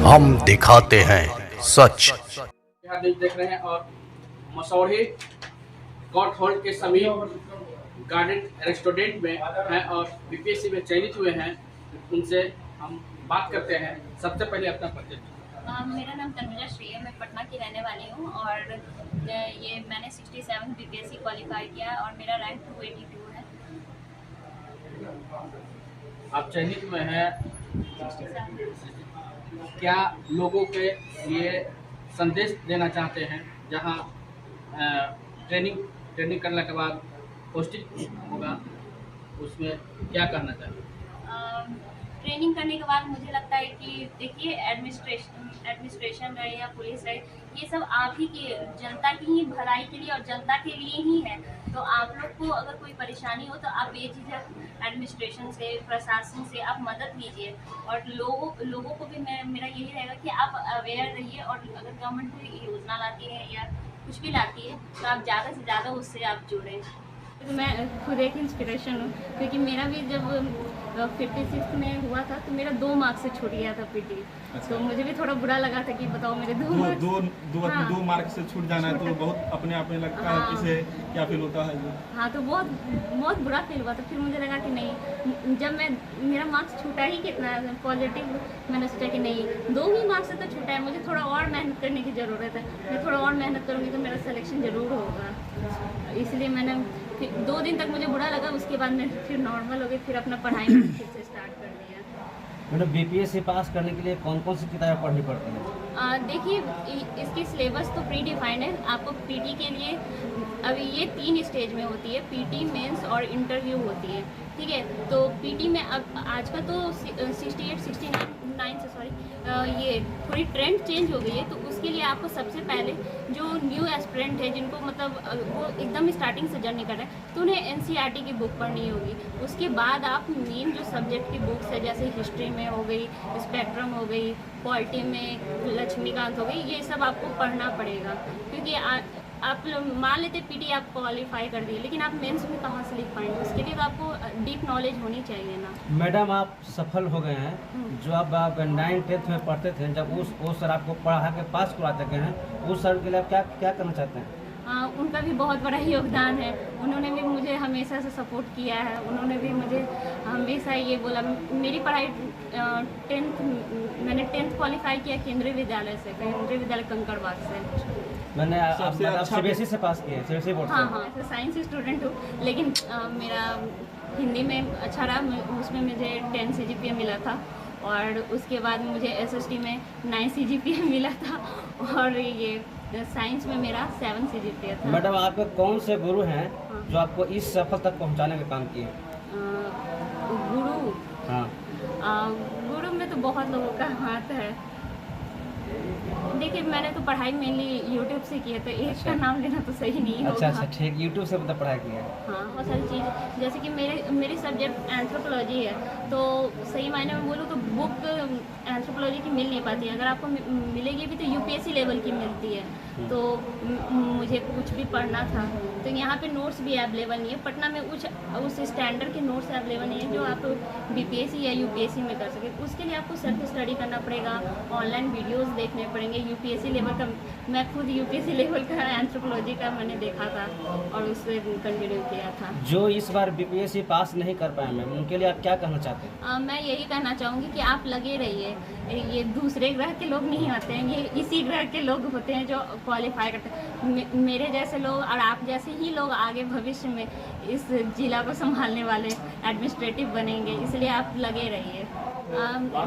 हम दिखाते हैं सच। यहाँ देख रहे हैं और मसौढ़ी कोर्ट हॉल के समीप गार्डन रेस्टोरेंट में हैं और बीपीएससी में चयनित हुए हैं। उनसे हम बात करते हैं। सबसे पहले अपना परिचय। मेरा नाम तनुजा श्री है, मैं पटना की रहने वाली हूँ और ये मैंने 67 बीपीएससी क्वालिफाई किया है और मेरा रैंक 282 है। आप चयनित हुए हैं, 67। क्या लोगों के लिए संदेश देना चाहते हैं जहाँ ट्रेनिंग करने के बाद पोस्टिंग होगा, उसमें क्या करना चाहिए? ट्रेनिंग करने के बाद मुझे लगता है कि देखिए एडमिनिस्ट्रेशन रहे या पुलिस रहे, ये सब आप ही की जनता की ही भलाई के लिए और जनता के लिए ही है। तो आप लोग को अगर कोई परेशानी हो तो आप बेझिझक एडमिनिस्ट्रेशन से, प्रशासन से आप मदद लीजिए और लोगों को भी मेरा यही रहेगा कि आप अवेयर रहिए और अगर गवर्नमेंट कोई योजना लाती है या कुछ भी लाती है तो आप ज़्यादा से ज़्यादा उससे आप जुड़ें। तो मैं खुद एक इंस्पिरेशन हूँ क्योंकि मेरा भी जब 56 में हुआ था तो मेरा 2 मार्क्स से छूट गया था पीटी। अच्छा। तो मुझे भी थोड़ा बुरा लगा था कि बताओ मेरे दो मार्क्स से छूट जाना है तो बहुत अपने आप में लगता है कि से क्या फील होता है। हाँ, तो बहुत बुरा फील हुआ था। फिर मुझे लगा कि नहीं, जब मेरा मार्क्स छूटा ही कितना पॉजिटिव, मैंने सोचा कि नहीं 2 ही मार्क्स से तो छूटा है, मुझे थोड़ा और मेहनत करने की ज़रूरत है। मैं थोड़ा और मेहनत करूँगी तो मेरा सिलेक्शन ज़रूर होगा। इसलिए मैंने फिर 2 दिन तक मुझे बुरा लगा, उसके बाद मैं फिर नॉर्मल हो गई, फिर अपना पढ़ाई फिर से स्टार्ट कर दिया। मतलब बीपीएससी पास करने के लिए कौन कौन सी किताबें पढ़नी पड़ती हैं? देखिए, इसकी सिलेबस तो प्री डिफाइंड है। आपको पीटी के लिए अभी ये 3 स्टेज में होती है, पीटी, मेंस और इंटरव्यू होती है, ठीक है। तो पीटी में अब आजकल तो 69 से ये थोड़ी ट्रेंड चेंज हो गई है। तो उसके लिए आपको सबसे पहले जो न्यू एस्पिरेंट है, जिनको मतलब वो एकदम स्टार्टिंग से जर्नी कर रहे हैं, तो उन्हें एनसीईआरटी की बुक पढ़नी होगी। उसके बाद आप मेन जो सब्जेक्ट की बुक्स है, जैसे हिस्ट्री में हो गई, स्पेक्ट्रम हो गई, पॉलिटी में लक्ष्मीकांत हो गई, ये सब आपको पढ़ना पड़ेगा। क्योंकि आप मान लेते पीटी आप क्वालिफाई कर दिए, लेकिन आप मेंस में कहाँ से लिख पाएंगे? उसके लिए तो आपको डीप नॉलेज होनी चाहिए ना। मैडम, आप सफल हो गए हैं। जो आप 9th-10th में पढ़ते थे, जब उस सर आपको पढ़ा के पास करवा चुके हैं, उस सर के लिए आप क्या करना चाहते हैं? उनका भी बहुत बड़ा योगदान है। उन्होंने भी मुझे हमेशा से सपोर्ट किया है। उन्होंने भी मुझे हमेशा ये बोला। मेरी पढ़ाई मैंने 10th क्वालिफाई किया केंद्रीय विद्यालय कंकड़बाग से। मैंने सीबीएसई से पास किया, सीबीएसई बोर्ड से। हाँ, साइंस स्टूडेंट हूँ, लेकिन मेरा हिंदी में अच्छा रहा। उसमें मुझे 10 CGPA मिला था और उसके बाद मुझे SST में 9 CGPA मिला था और ये साइंस में मेरा 7 CGPA था। मैडम, आपके कौन से गुरु हैं जो आपको इस सफल तक पहुंचाने का काम किए? गुरु? हाँ, गुरु में तो बहुत लोगों का हाथ है। देखिए, मैंने तो पढ़ाई मेनली यूट्यूब से की है, तो एक का नाम लेना तो सही नहीं होगा। अच्छा, ठीक, यूट्यूब से मतलब पढ़ाई की है। हाँ, बहुत सारी चीज़, जैसे कि मेरी सब्जेक्ट एंथ्रोपोलॉजी है, तो सही मायने में बोलूँ तो बुक एंथ्रोपोलॉजी की मिल नहीं पाती है। अगर आपको मिलेगी भी तो यूपीएससी लेवल की मिलती है। तो मुझे कुछ भी पढ़ना था तो यहाँ पे नोट्स भी अवेलेबल नहीं है। पटना में उस स्टैंडर्ड के नोट्स अवेलेबल नहीं है जो आप बीपीएससी या यूपीएससी में कर सके। उसके लिए आपको सेल्फ स्टडी करना पड़ेगा, ऑनलाइन वीडियोस देखने पड़ेंगे। यूपीएससी लेवल का मैं खुद यूपीएससी लेवल का एंथ्रोपोलॉजी का मैंने देखा था और उससे कंटिन्यू किया था। जो इस बार बीपीएससी पास नहीं कर पाए मैम, उनके लिए आप क्या कहना चाहते हैं? मैं यही कहना चाहूँगी कि आप लगे रहिए। ये दूसरे ग्रह के लोग नहीं आते हैं, ये इसी ग्रह के लोग होते हैं जो क्वालिफाई करते हैं। मेरे जैसे लोग और आप जैसे ही लोग आगे भविष्य में इस जिला को संभालने वाले एडमिनिस्ट्रेटिव बनेंगे, इसलिए आप लगे रहिए।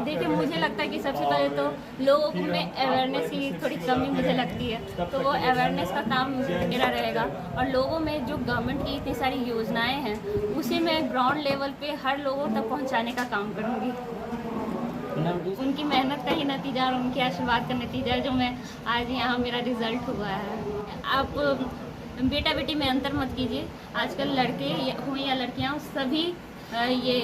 देखिए, मुझे लगता है कि सबसे पहले तो लोगों में अवेयरनेस की थोड़ी कमी मुझे लगती है, तो वो अवेयरनेस का काम मेरा रहेगा। और लोगों में जो गवर्नमेंट की इतनी सारी योजनाएं हैं उसे मैं ग्राउंड लेवल पे हर लोगों तक पहुंचाने का काम करूंगी। उनकी मेहनत का ही नतीजा और उनके आशीर्वाद का नतीजा जो मैं आज यहाँ मेरा रिजल्ट हुआ है। आप बेटा बेटी में अंतर मत कीजिए। आजकल लड़के हों या लड़कियाँ, सभी ये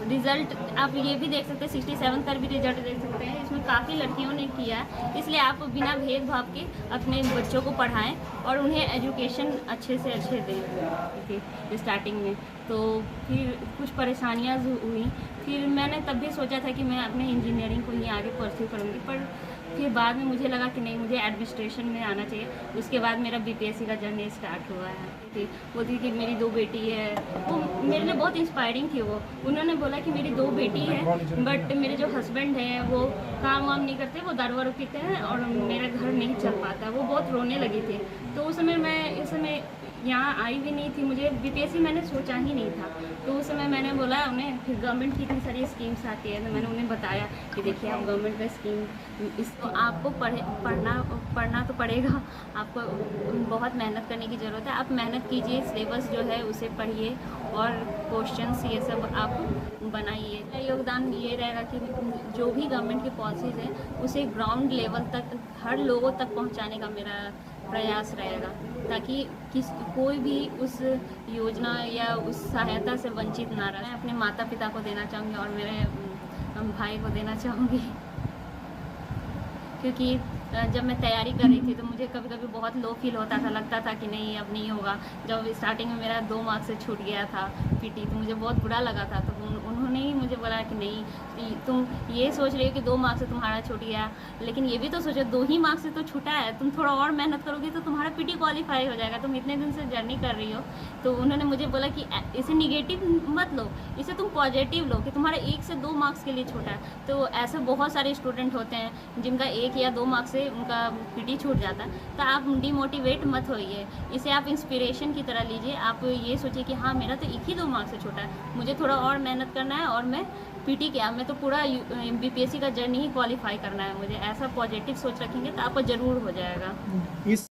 रिज़ल्ट आप ये भी देख सकते हैं, 67 का भी रिजल्ट देख सकते हैं। इसमें काफ़ी लड़कियों ने किया है, इसलिए आप बिना भेदभाव के अपने बच्चों को पढ़ाएं और उन्हें एजुकेशन अच्छे से अच्छे दें स्टार्टिंग में। तो फिर कुछ परेशानियां हुई, फिर मैंने तब भी सोचा था कि मैं अपने इंजीनियरिंग को ही आगे परस्यू करूँगी, पर फिर बाद में मुझे लगा कि नहीं, मुझे एडमिनिस्ट्रेशन में आना चाहिए। उसके बाद मेरा बीपीएससी का जर्नी स्टार्ट हुआ है। वो थी कि मेरी 2 बेटी है, वो मेरे लिए बहुत इंस्पायरिंग थी। वो उन्होंने बोला कि मेरी 2 बेटी है, बट मेरे जो हस्बैंड हैं वो काम वाम नहीं करते, वो दारू वारू पीते हैं और मेरा घर नहीं चल पाता। वो बहुत रोने लगी थी। तो उस समय मैं इस समय यहाँ आई भी नहीं थी, मुझे बीपीएससी मैंने सोचा ही नहीं था। तो उस समय मैंने बोला उन्हें, फिर गवर्नमेंट की इतनी सारी स्कीम्स आती है, तो मैंने उन्हें बताया कि देखिए आप गवर्नमेंट का स्कीम, इसको आपको पढ़ना तो पड़ेगा, आपको बहुत मेहनत करने की ज़रूरत है। आप मेहनत कीजिए, सिलेबस जो है उसे पढ़िए और क्वेश्चंस ये सब आप बनाइए। मेरा योगदान ये रहेगा कि जो भी गवर्नमेंट की पॉलिसीज़ हैं उसे ग्राउंड लेवल तक हर लोगों तक पहुँचाने का मेरा प्रयास रहेगा, ताकि कोई भी उस योजना या उस सहायता से वंचित ना रहे। मैं अपने माता पिता को देना चाहूँगी और मेरे भाई को देना चाहूँगी, क्योंकि जब मैं तैयारी कर रही थी तो मुझे कभी कभी बहुत लो फील होता था, लगता था कि नहीं अब नहीं होगा। जब स्टार्टिंग में मेरा 2 मार्क्स से छूट गया था पीटी, तो मुझे बहुत बुरा लगा था। तो उन्होंने ही मुझे बोला कि नहीं, तुम ये सोच रही हो कि 2 मार्क्स से तुम्हारा छूट गया, लेकिन ये भी तो सोचो 2 ही मार्क्स से तो छूटा है, तुम थोड़ा और मेहनत करोगी तो तुम्हारा पीटी क्वालिफाई हो जाएगा, तुम इतने दिन से जर्नी कर रही हो। तो उन्होंने मुझे बोला कि इसे निगेटिव मत लो, इसे तुम पॉजिटिव लो कि तुम्हारा 1 से 2 मार्क्स के लिए छूटा है। तो ऐसे बहुत सारे स्टूडेंट होते हैं जिनका 1 या 2 मार्क्स से उनका पीटी छूट जाता है। तो आप डिमोटिवेट मत होइए, इसे आप इंस्पिरेशन की तरह लीजिए। आप ये सोचिए कि हाँ, मेरा तो 1 ही 2 मार्क्स से छूटा है, मुझे थोड़ा और मेहनत करना है और मैं पीटी क्या, मैं तो पूरा बीपीएससी का जर्नी ही क्वालिफाई करना है मुझे। ऐसा पॉजिटिव सोच रखेंगे तो आपको ज़रूर हो जाएगा। इस